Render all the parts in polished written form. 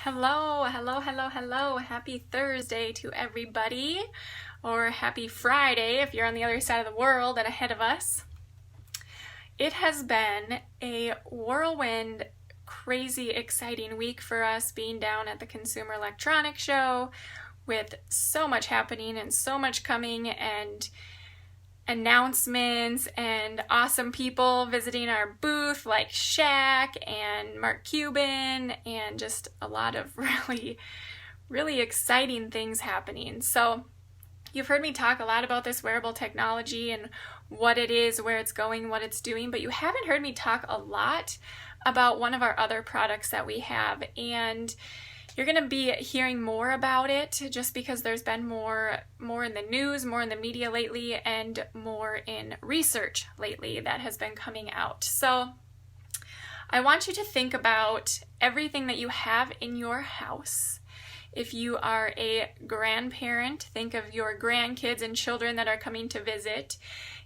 Hello, hello, hello, hello. Happy Thursday to everybody, or happy Friday if you're on the other side of the world and ahead of us. It has been a whirlwind, crazy, exciting week for us being down at the Consumer Electronics Show with so much happening and so much coming and announcements and awesome people visiting our booth like Shaq and Mark Cuban and just a lot of really exciting things happening. So you've heard me talk a lot about this wearable technology and what it is, where it's going, what it's doing, but you haven't heard me talk a lot about one of our other products that we have, and you're going to be hearing more about it just because there's been more in the news, more in the media lately, and more in research lately that has been coming out. So I want you to think about everything that you have in your house. If you are a grandparent, think of your grandkids and children that are coming to visit.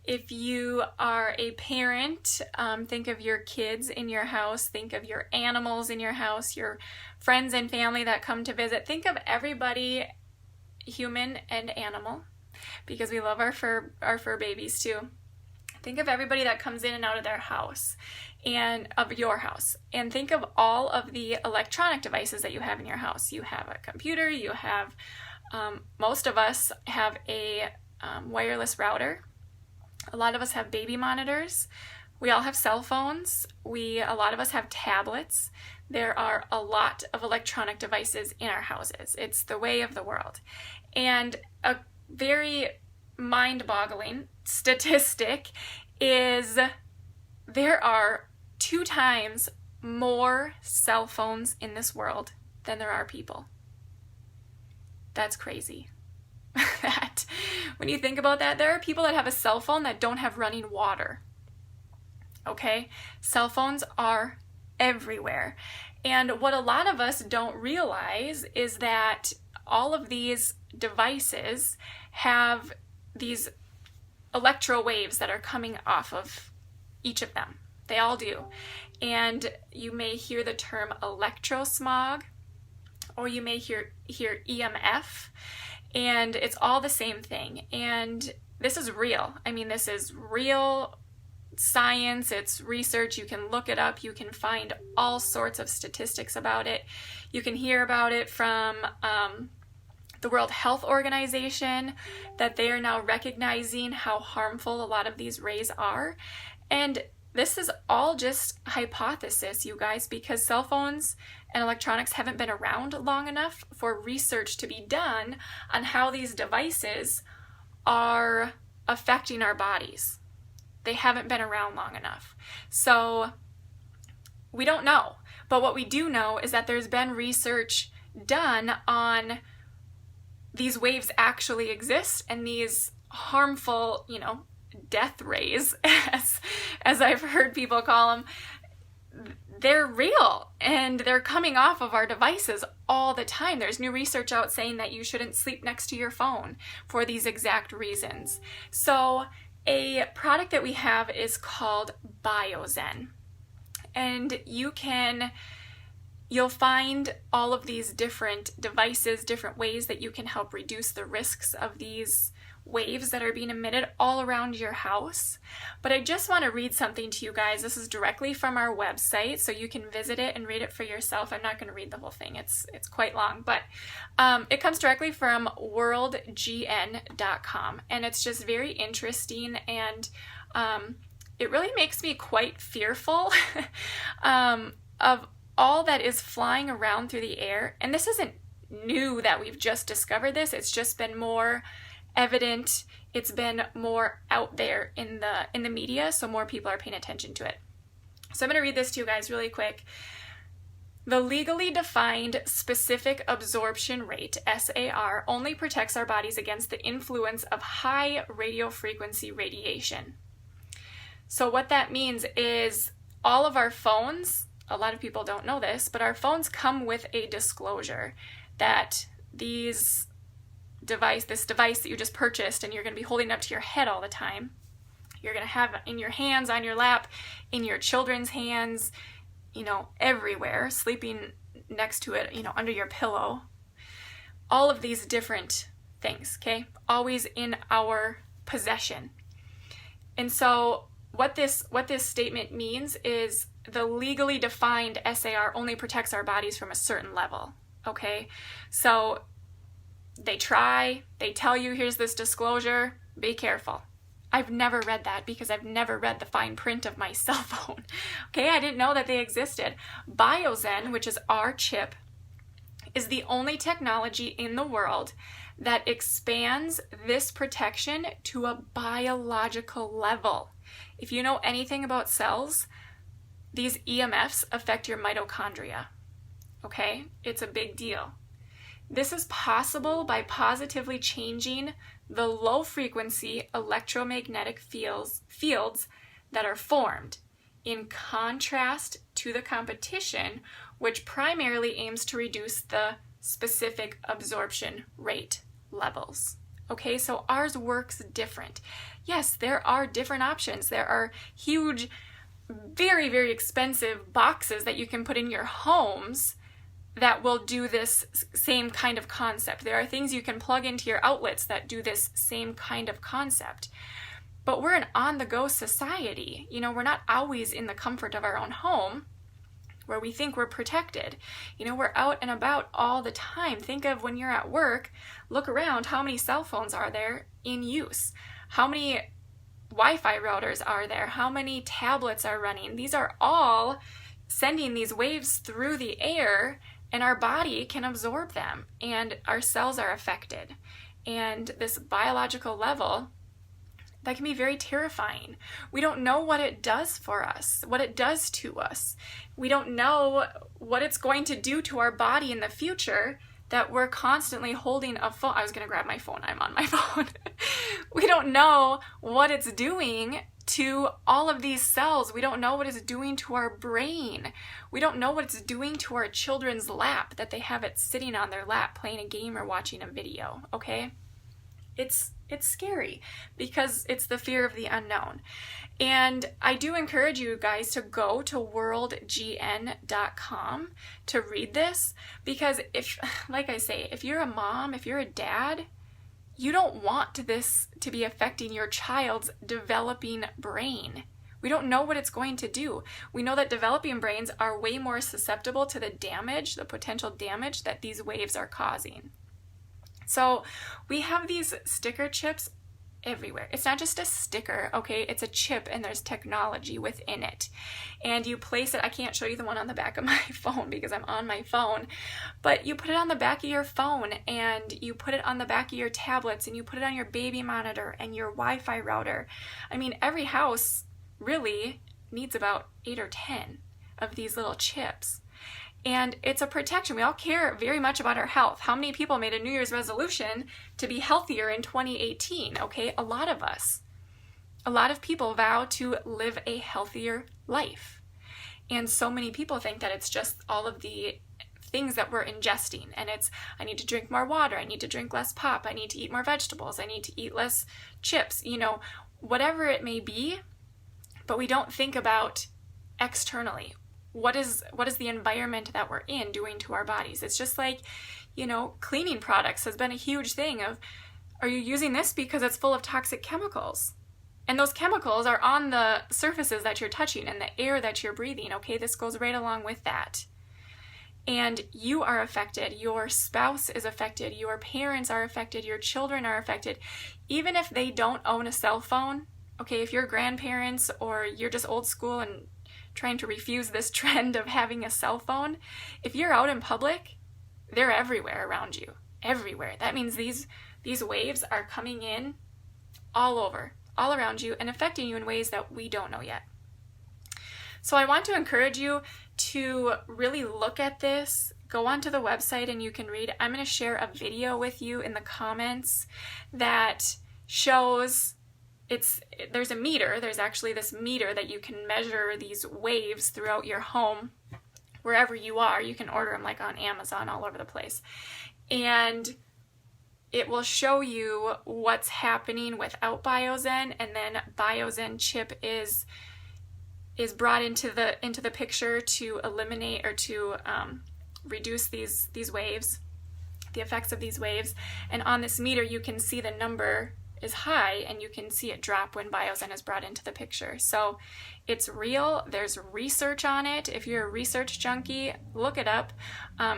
If you are a parent, think of your kids in your house, think of your animals in your house, your friends and family that come to visit. Think of everybody, human and animal, because we love our fur babies too. Think of everybody that comes in and out of their house and of your house, and think of all of the electronic devices that you have in your house. You have a computer, you have, most of us have a wireless router. A lot of us have baby monitors. We all have cell phones. A lot of us have tablets. There are a lot of electronic devices in our houses. It's the way of the world. And a very mind-boggling statistic is there are 2 times more cell phones in this world than there are people. That's crazy. That when you think about that, there are people that have a cell phone that don't have running water. Okay? Cell phones are everywhere. And what a lot of us don't realize is that all of these devices have these electro waves that are coming off of each of them. They all do. And you may hear the term electrosmog, or you may hear EMF. And it's all the same thing. And this is real. I mean, this is real science. It's research. You can look it up. You can find all sorts of statistics about it. You can hear about it from the World Health Organization, that they are now recognizing how harmful a lot of these rays are. And this is all just hypothesis, you guys, because cell phones and electronics haven't been around long enough for research to be done on how these devices are affecting our bodies. They haven't been around long enough. So we don't know. But what we do know is that there's been research done on these waves actually exist, and these harmful, death rays, as I've heard people call them, they're real and they're coming off of our devices all the time. There's new research out saying that you shouldn't sleep next to your phone for these exact reasons. So a product that we have is called BioZen, and you'll find all of these different devices, different ways that you can help reduce the risks of these waves that are being emitted all around your house. But I just want to read something to you guys. This is directly from our website, so you can visit it and read it for yourself. I'm not going to read the whole thing. It's quite long, but it comes directly from worldgn.com, and it's just very interesting, and it really makes me quite fearful of all that is flying around through the air. And this isn't new that we've just discovered this. It's just been more evident. It's been more out there in the media, so more people are paying attention to it. So I'm going to read this to you guys really quick. The legally defined specific absorption rate, SAR, only protects our bodies against the influence of high radio frequency radiation. So what that means is all of our phones, a lot of people don't know this, but our phones come with a disclosure that this device that you just purchased and you're going to be holding up to your head all the time, you're going to have in your hands, on your lap, in your children's hands, everywhere, sleeping next to it, under your pillow. All of these different things, okay? Always in our possession. And so what this statement means is the legally defined SAR only protects our bodies from a certain level, okay? So they tell you, here's this disclosure, be careful. I've never read that because I've never read the fine print of my cell phone. Okay, I didn't know that they existed. Biozen, which is our chip, is the only technology in the world that expands this protection to a biological level. If you know anything about cells, these EMFs affect your mitochondria. Okay, it's a big deal. This is possible by positively changing the low-frequency electromagnetic fields that are formed, in contrast to the competition, which primarily aims to reduce the specific absorption rate levels. Okay, so ours works different. Yes, there are different options. There are huge, very, very expensive boxes that you can put in your homes that will do this same kind of concept. There are things you can plug into your outlets that do this same kind of concept. But we're an on-the-go society. We're not always in the comfort of our own home where we think we're protected. We're out and about all the time. Think of when you're at work, look around, how many cell phones are there in use? How many Wi-Fi routers are there? How many tablets are running? These are all sending these waves through the air, and our body can absorb them, and our cells are affected. And this biological level, that can be very terrifying. We don't know what it does for us, what it does to us. We don't know what it's going to do to our body in the future, that we're constantly holding a phone. I was going to grab my phone. I'm on my phone. We don't know what it's doing to all of these cells. We don't know what it's doing to our brain. We don't know what it's doing to our children's lap, that they have it sitting on their lap playing a game or watching a video, okay? It's scary because it's the fear of the unknown. And I do encourage you guys to go to worldgn.com to read this, because like I say, if you're a mom, if you're a dad, you don't want this to be affecting your child's developing brain. We don't know what it's going to do. We know that developing brains are way more susceptible to the damage, the potential damage that these waves are causing. So we have these sticker chips everywhere. It's not just a sticker, okay? It's a chip, and there's technology within it. And you place it, I can't show you the one on the back of my phone because I'm on my phone, but you put it on the back of your phone, and you put it on the back of your tablets, and you put it on your baby monitor and your Wi-Fi router. I mean, every house really needs about 8 or 10 of these little chips. And it's a protection. We all care very much about our health. How many people made a New Year's resolution to be healthier in 2018? Okay, a lot of us. A lot of people vow to live a healthier life. And so many people think that it's just all of the things that we're ingesting. And it's, I need to drink more water. I need to drink less pop. I need to eat more vegetables. I need to eat less chips. Whatever it may be. But we don't think about externally. What is the environment that we're in doing to our bodies? It's just like, cleaning products has been a huge thing of, are you using this because it's full of toxic chemicals? And those chemicals are on the surfaces that you're touching and the air that you're breathing, okay? This goes right along with that. And you are affected, your spouse is affected, your parents are affected, your children are affected. Even if they don't own a cell phone, okay, if you're grandparents or you're just old school and trying to refuse this trend of having a cell phone, if you're out in public, they're everywhere around you, everywhere. That means these waves are coming in all over, all around you, and affecting you in ways that we don't know yet. So I want to encourage you to really look at this. Go onto the website and you can read. I'm going to share a video with you in the comments that shows there's a meter. There's actually this meter that you can measure these waves throughout your home, wherever you are. You can order them like on Amazon all over the place. And it will show you what's happening without Biozen, and then Biozen chip is is brought into the picture to eliminate or to reduce these waves, the effects of these waves. And on this meter, you can see the number is high, and you can see it drop when Biozen is brought into the picture. So it's real. There's research on it. If you're a research junkie, look it up.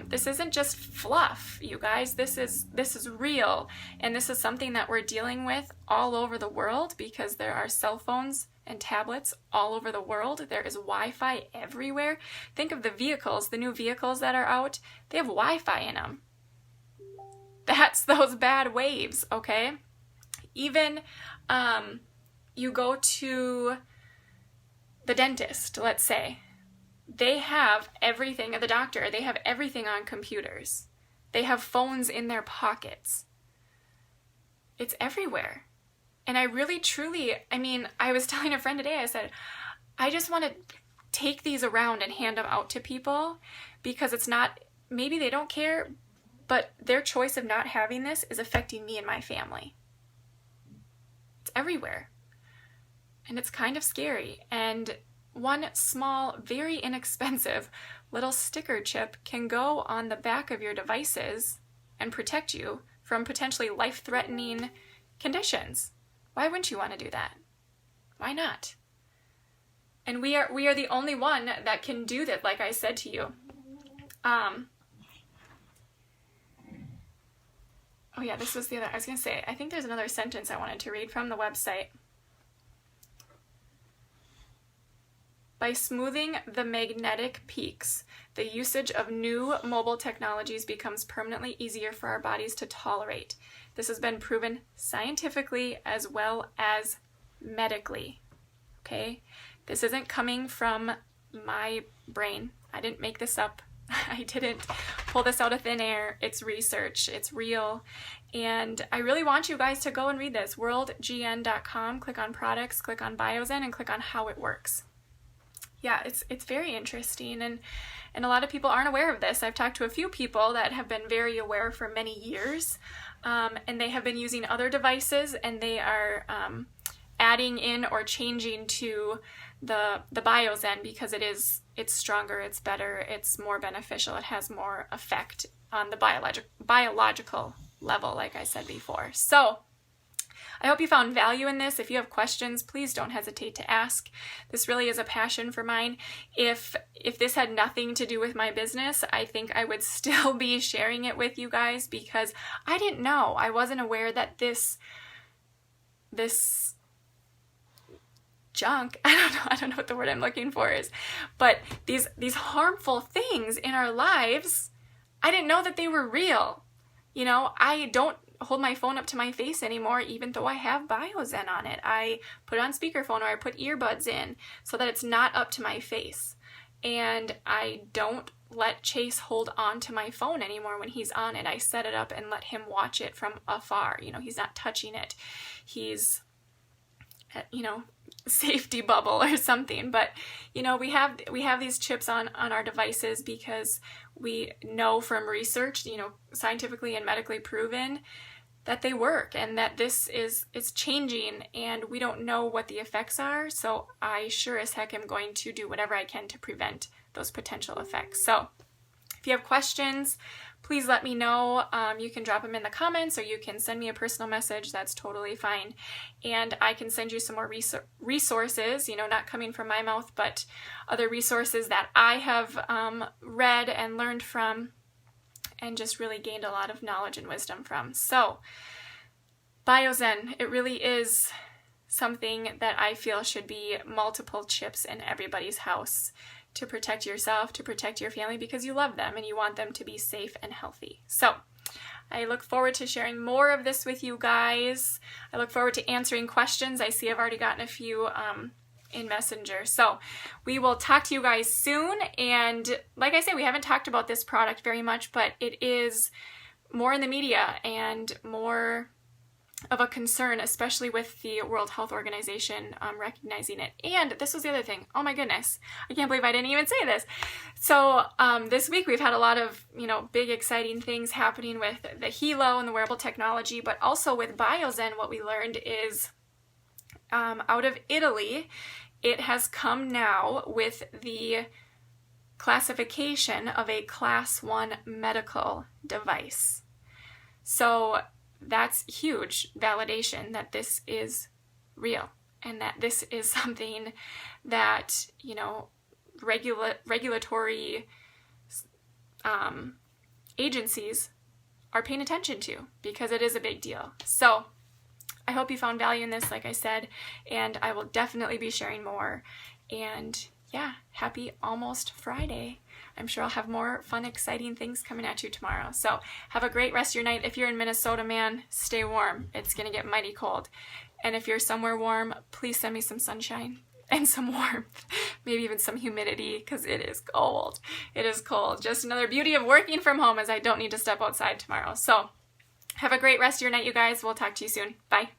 This isn't just fluff, you guys. This is real, and this is something that we're dealing with all over the world because there are cell phones and tablets all over the world. There is Wi-Fi everywhere. Think of the vehicles, the new vehicles that are out. They have Wi-Fi in them. That's those bad waves, okay? Even you go to the dentist, let's say, they have everything, the doctor, they have everything on computers. They have phones in their pockets. It's everywhere. And I really, truly, I mean, I was telling a friend today, I said, I just want to take these around and hand them out to people because it's not, maybe they don't care, but their choice of not having this is affecting me and my family. It's everywhere. And it's kind of scary. And one small, very inexpensive little sticker chip can go on the back of your devices and protect you from potentially life-threatening conditions. Why wouldn't you want to do that? Why not? And we are the only one that can do that, like I said to you. Oh yeah, this was the other, I was going to say, I think there's another sentence I wanted to read from the website. By smoothing the magnetic peaks, the usage of new mobile technologies becomes permanently easier for our bodies to tolerate. This has been proven scientifically as well as medically. Okay? This isn't coming from my brain. I didn't make this up. I didn't pull this out of thin air. It's research. It's real. And I really want you guys to go and read this. worldgn.com. Click on products, click on Biozen, and click on how it works. Yeah, it's very interesting. And a lot of people aren't aware of this. I've talked to a few people that have been very aware for many years. And they have been using other devices, and they are adding in or changing to the Biozen because it's stronger, it's better, it's more beneficial, it has more effect on the biological level, like I said before. So I hope you found value in this. If you have questions, please don't hesitate to ask. This really is a passion for mine. If this had nothing to do with my business, I think I would still be sharing it with you guys because I didn't know. I wasn't aware that this junk, I don't know what the word I'm looking for is, but these harmful things in our lives, I didn't know that they were real. You know, I don't hold my phone up to my face anymore, even though I have Biozen on it. I put it on speakerphone or I put earbuds in so that it's not up to my face. And I don't let Chase hold on to my phone anymore when he's on it. I set it up and let him watch it from afar. You know, he's not touching it. He's, you know, safety bubble or something. But you know, we have these chips on our devices because we know from research, you know, scientifically and medically proven that they work and that it's changing, and we don't know what the effects are. So I sure as heck am going to do whatever I can to prevent those potential effects. So if you have questions, please let me know. You can drop them in the comments or you can send me a personal message. That's totally fine. And I can send you some more resources, you know, not coming from my mouth, but other resources that I have read and learned from and just really gained a lot of knowledge and wisdom from. So Biozen, it really is something that I feel should be multiple chips in everybody's house to protect yourself, to protect your family, because you love them and you want them to be safe and healthy. So I look forward to sharing more of this with you guys. I look forward to answering questions. I see I've already gotten a few in Messenger. So we will talk to you guys soon. And like I said, we haven't talked about this product very much, but it is more in the media and more of a concern, especially with the World Health Organization recognizing it. And this was the other thing. Oh my goodness. I can't believe I didn't even say this. So this week we've had a lot of, you know, big exciting things happening with the Hilo and the wearable technology, but also with Biozen. What we learned is out of Italy it has come now with the classification of a Class 1 medical device. So that's huge validation that this is real and that this is something that, regulatory agencies are paying attention to, because it is a big deal. So I hope you found value in this, like I said, and I will definitely be sharing more. And yeah, happy almost Friday. I'm sure I'll have more fun, exciting things coming at you tomorrow. So have a great rest of your night. If you're in Minnesota, man, stay warm. It's going to get mighty cold. And if you're somewhere warm, please send me some sunshine and some warmth, maybe even some humidity, because it is cold. It is cold. Just another beauty of working from home is I don't need to step outside tomorrow. So have a great rest of your night, you guys. We'll talk to you soon. Bye.